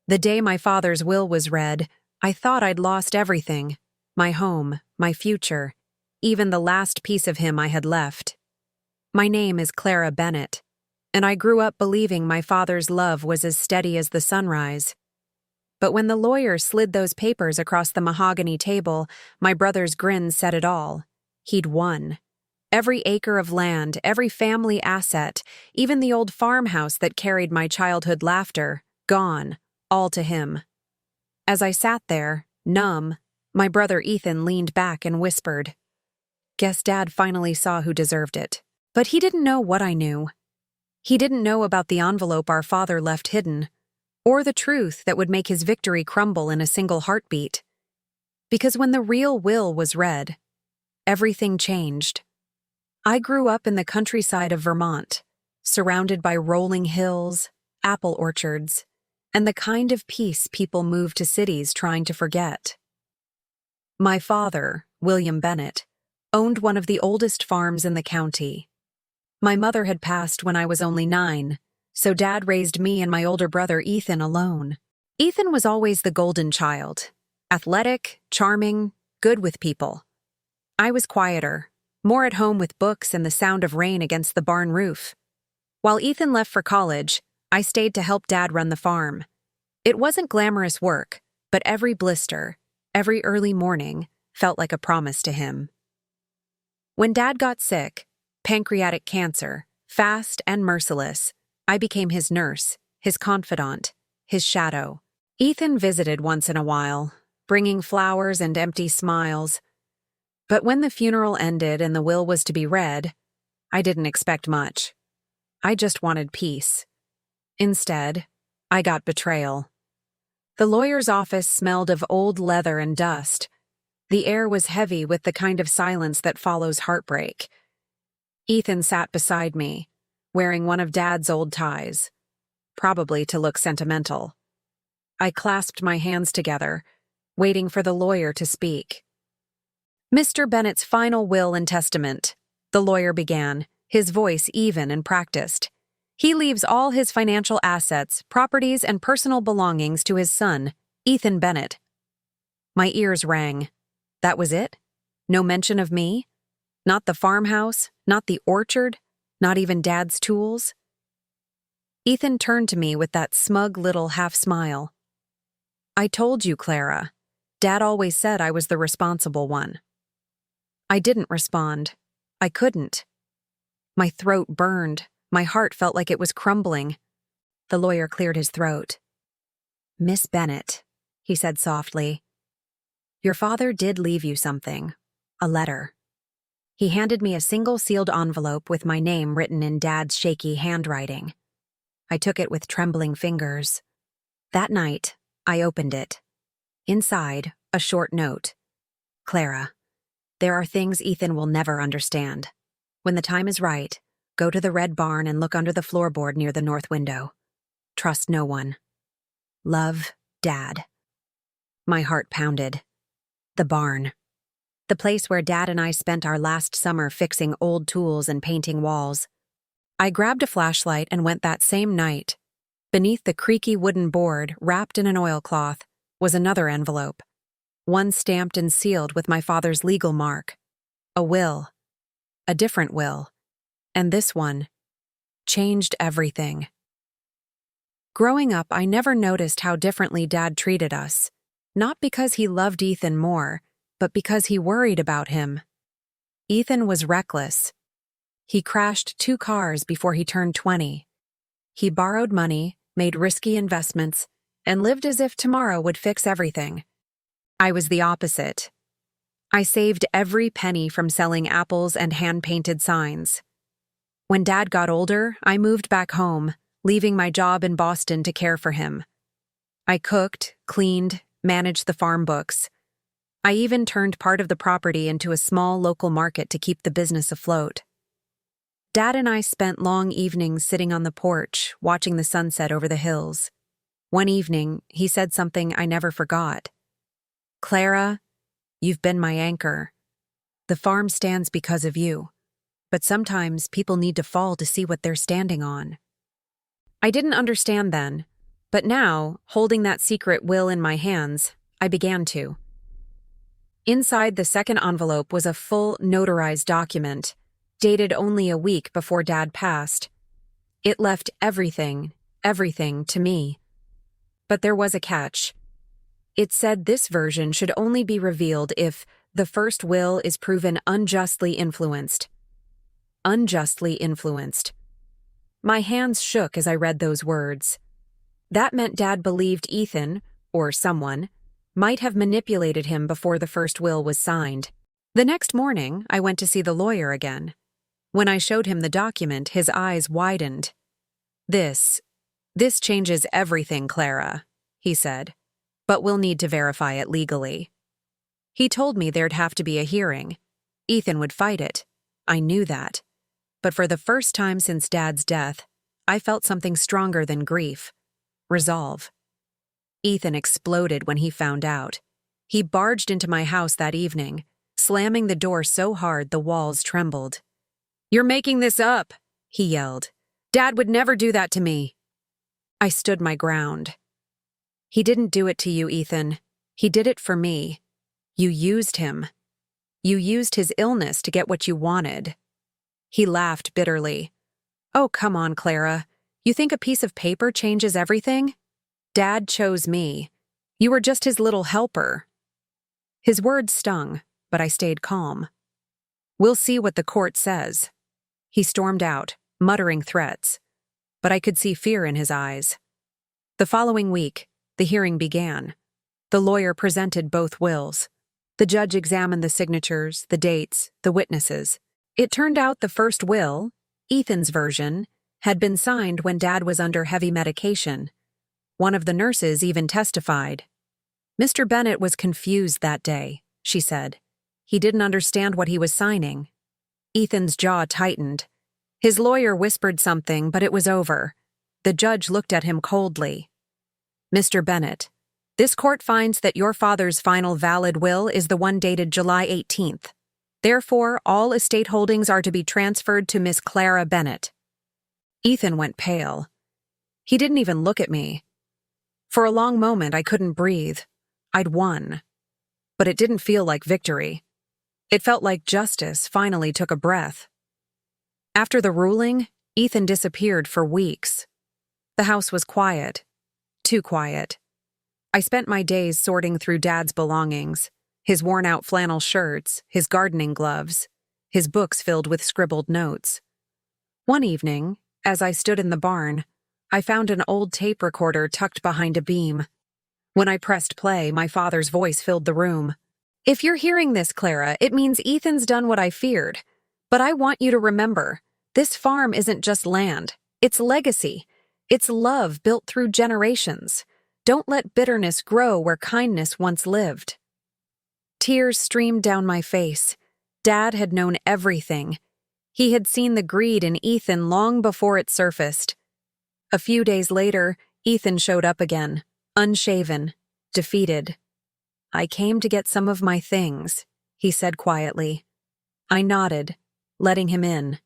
The day my father's will was read, I thought I'd lost everything. My home, my future, even the last piece of him I had left. My name is Clara Bennett, and I grew up believing my father's love was as steady as the sunrise. But when the lawyer slid those papers across the mahogany table, my brother's grin said it all. He'd won. Every acre of land, every family asset, even the old farmhouse that carried my childhood laughter, gone, all to him. As I sat there, numb, my brother Ethan leaned back and whispered, "Guess Dad finally saw who deserved it." But he didn't know what I knew. He didn't know about the envelope our father left hidden, or the truth that would make his victory crumble in a single heartbeat. Because when the real will was read, everything changed. I grew up in the countryside of Vermont, surrounded by rolling hills, apple orchards, and the kind of peace people move to cities trying to forget. My father, William Bennett, owned one of the oldest farms in the county. My mother had passed when I was only 9, so Dad raised me and my older brother Ethan alone. Ethan was always the golden child, athletic, charming, good with people. I was quieter, more at home with books and the sound of rain against the barn roof. While Ethan left for college, I stayed to help Dad run the farm. It wasn't glamorous work, but every blister, every early morning, felt like a promise to him. When Dad got sick, pancreatic cancer, fast and merciless, I became his nurse, his confidant, his shadow. Ethan visited once in a while, bringing flowers and empty smiles. But when the funeral ended and the will was to be read, I didn't expect much. I just wanted peace. Instead, I got betrayal. The lawyer's office smelled of old leather and dust. The air was heavy with the kind of silence that follows heartbreak. Ethan sat beside me, wearing one of Dad's old ties, probably to look sentimental. I clasped my hands together, waiting for the lawyer to speak. "Mr. Bennett's final will and testament," the lawyer began, his voice even and practiced. "He leaves all his financial assets, properties, and personal belongings to his son, Ethan Bennett." My ears rang. That was it? No mention of me? Not the farmhouse, not the orchard, not even Dad's tools? Ethan turned to me with that smug little half-smile. "I told you, Clara. Dad always said I was the responsible one." I didn't respond. I couldn't. My throat burned. My heart felt like it was crumbling. The lawyer cleared his throat. "Miss Bennett," he said softly, "your father did leave you something. A letter." He handed me a single sealed envelope with my name written in Dad's shaky handwriting. I took it with trembling fingers. That night, I opened it. Inside, a short note. "Clara, there are things Ethan will never understand. When the time is right, go to the red barn and look under the floorboard near the north window. Trust no one. Love, Dad." My heart pounded. The barn. The place where Dad and I spent our last summer fixing old tools and painting walls. I grabbed a flashlight and went that same night. Beneath the creaky wooden board, wrapped in an oilcloth, was another envelope. One stamped and sealed with my father's legal mark. A will. A different will. And this one changed everything. Growing up, I never noticed how differently Dad treated us. Not because he loved Ethan more, but because he worried about him. Ethan was reckless. He crashed 2 cars before he turned 20. He borrowed money, made risky investments, and lived as if tomorrow would fix everything. I was the opposite. I saved every penny from selling apples and hand-painted signs. When Dad got older, I moved back home, leaving my job in Boston to care for him. I cooked, cleaned, managed the farm books. I even turned part of the property into a small local market to keep the business afloat. Dad and I spent long evenings sitting on the porch, watching the sunset over the hills. One evening, he said something I never forgot. "Clara, you've been my anchor. The farm stands because of you, but sometimes people need to fall to see what they're standing on." I didn't understand then, But now, holding that secret will in my hands, I began to. Inside the second envelope was a full, notarized document, dated only a week before Dad passed. It left everything to me. But there was a catch. It said this version should only be revealed if the first will is proven unjustly influenced. Unjustly influenced. My hands shook as I read those words. That meant Dad believed Ethan, or someone, might have manipulated him before the first will was signed. The next morning, I went to see the lawyer again. When I showed him the document, his eyes widened. This changes everything, Clara, he said, but we'll need to verify it legally. He told me there'd have to be a hearing. Ethan would fight it. I knew that. But for the first time since Dad's death, I felt something stronger than grief. Resolve. Ethan exploded when he found out. He barged into my house that evening, slamming the door so hard the walls trembled. "You're making this up," he yelled. "Dad would never do that to me." I stood my ground. "He didn't do it to you, Ethan. He did it for me. You used him. You used his illness to get what you wanted." He laughed bitterly. "Oh, come on, Clara. You think a piece of paper changes everything? Dad chose me. You were just his little helper." His words stung, but I stayed calm. "We'll see what the court says." He stormed out, muttering threats, but I could see fear in his eyes. The following week, the hearing began. The lawyer presented both wills. The judge examined the signatures, the dates, the witnesses. It turned out the first will, Ethan's version, had been signed when Dad was under heavy medication. One of the nurses even testified. "Mr. Bennett was confused that day," she said. "He didn't understand what he was signing." Ethan's jaw tightened. His lawyer whispered something, but it was over. The judge looked at him coldly. "Mr. Bennett, this court finds that your father's final valid will is the one dated July 18th. Therefore, all estate holdings are to be transferred to Miss Clara Bennett." Ethan went pale. He didn't even look at me. For a long moment, I couldn't breathe. I'd won. But it didn't feel like victory. It felt like justice finally took a breath. After the ruling, Ethan disappeared for weeks. The house was quiet. Too quiet. I spent my days sorting through Dad's belongings, his worn-out flannel shirts, his gardening gloves, his books filled with scribbled notes. One evening, as I stood in the barn, I found an old tape recorder tucked behind a beam. When I pressed play, my father's voice filled the room. "If you're hearing this, Clara, it means Ethan's done what I feared. But I want you to remember, this farm isn't just land. It's legacy. It's love built through generations. Don't let bitterness grow where kindness once lived." Tears streamed down my face. Dad had known everything. He had seen the greed in Ethan long before it surfaced. A few days later, Ethan showed up again, unshaven, defeated. "I came to get some of my things," he said quietly. I nodded, letting him in.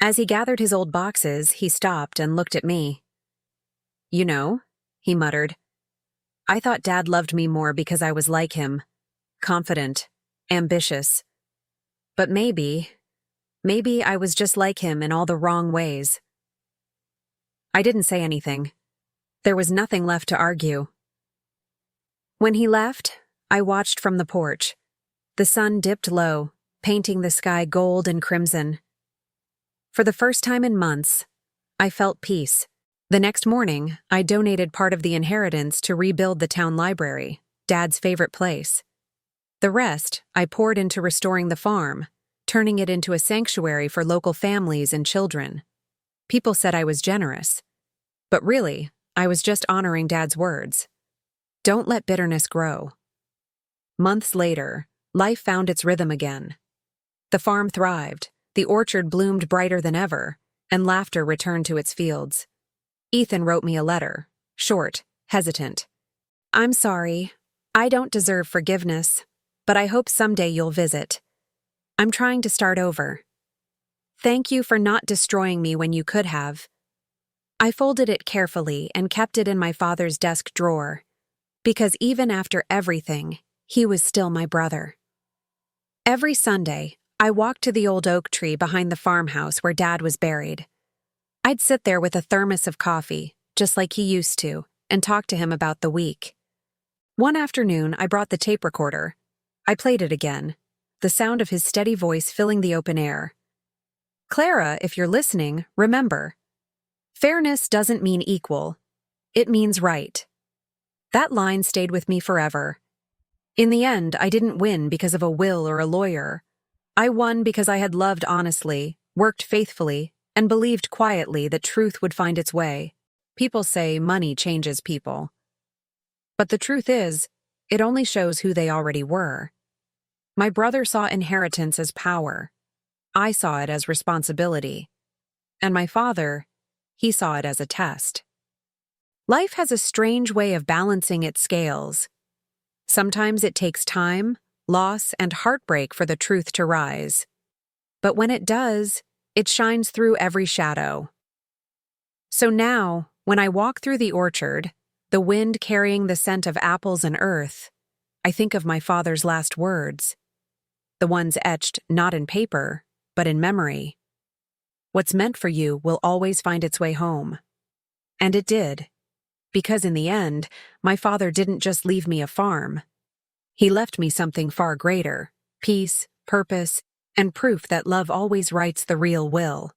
As he gathered his old boxes, he stopped and looked at me. "You know," he muttered, "I thought Dad loved me more because I was like him, confident, ambitious. But maybe I was just like him in all the wrong ways." I didn't say anything. There was nothing left to argue. When he left, I watched from the porch. The sun dipped low, painting the sky gold and crimson. For the first time in months, I felt peace. The next morning, I donated part of the inheritance to rebuild the town library, Dad's favorite place. The rest I poured into restoring the farm, turning it into a sanctuary for local families and children. People said I was generous. But really, I was just honoring Dad's words. Don't let bitterness grow. Months later, life found its rhythm again. The farm thrived, the orchard bloomed brighter than ever, and laughter returned to its fields. Ethan wrote me a letter, short, hesitant. "I'm sorry. I don't deserve forgiveness, but I hope someday you'll visit. I'm trying to start over. Thank you for not destroying me when you could have. I folded it carefully and kept it in my father's desk drawer, because even after everything, he was still my brother. Every Sunday, I walked to the old oak tree behind the farmhouse where Dad was buried. I'd sit there with a thermos of coffee, just like he used to, and talk to him about the week. One afternoon, I brought the tape recorder. I played it again, the sound of his steady voice filling the open air. "Clara, if you're listening, remember, fairness doesn't mean equal. It means right." That line stayed with me forever. In the end, I didn't win because of a will or a lawyer. I won because I had loved honestly, worked faithfully, and believed quietly that truth would find its way. People say money changes people. But the truth is, it only shows who they already were. My brother saw inheritance as power. I saw it as responsibility. And my father, he saw it as a test. Life has a strange way of balancing its scales. Sometimes it takes time, loss, and heartbreak for the truth to rise. But when it does, it shines through every shadow. So now, when I walk through the orchard, the wind carrying the scent of apples and earth, I think of my father's last words, the ones etched not in paper, but in memory. "What's meant for you will always find its way home." And it did. Because in the end, my father didn't just leave me a farm. He left me something far greater: peace, purpose, and proof that love always writes the real will.